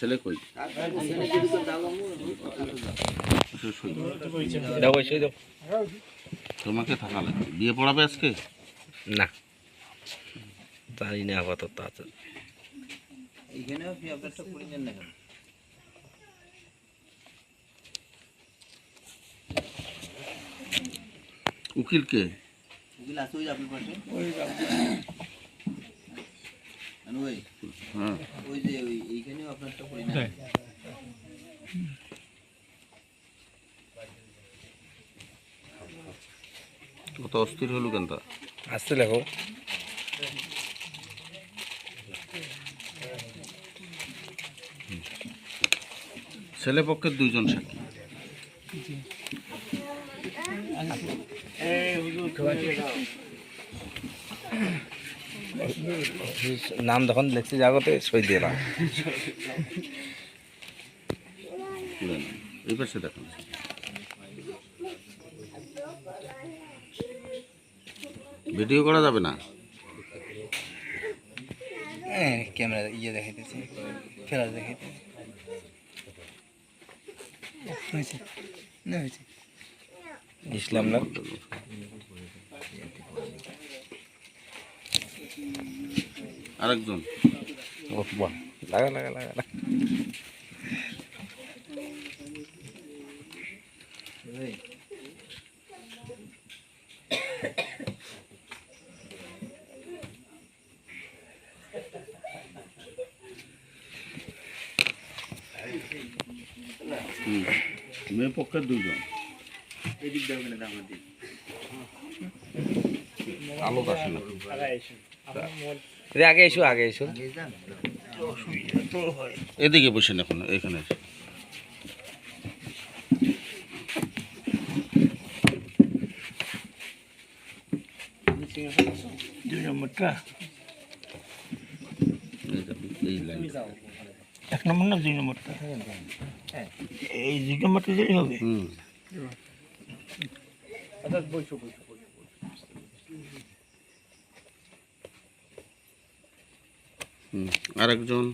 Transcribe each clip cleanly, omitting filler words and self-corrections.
ছেলে কই? তোমাকে থাকা লাগবে। বিয়ে পড়াবে আজকে? না, জানি না আপাতত আছে। উকিল কে? হ্যাঁ, কত অস্থির হলো কেন তা? আসতে লেখো। ছেলে পক্ষের 2 জন সাক্ষী। নাম যখন লিখছি জাগতে সই দিলাম। এই পাশে দেখুন। ভিডিও করা যাবে না? ক্যামেরা ইয়ে দেখাইতেছি, ফেলাস দেখাইতেছি। হয়েছে না, হয়েছে ইসলাম না। আরেকজন লাগা লাগা লাগা লাগা। মেয়ে পক্ষের 2 জন। আলো আসে না। আগে এসো, আগে এসো। এদিকে বসেন এখন, এখানে এসে। দুই নম্বরটা এই লাইন। 1 নম্বর না 2 নম্বরটা? এই 2 নম্বরটা দিলেই হবে। আরেকজন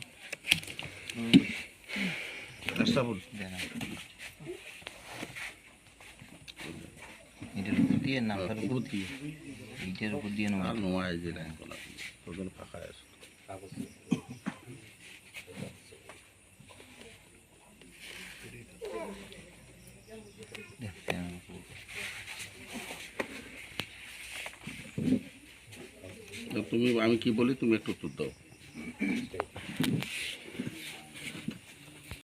এটার উপর দিয়ে নামটার উপর দিয়ে, এটার উপর দিয়ে নাম। আর নোয়ায় যে লাইন বলা ওখানে ফাঁকা আছে। তুমি, আমি কি বলি তুমি একটু উত্তর দাও।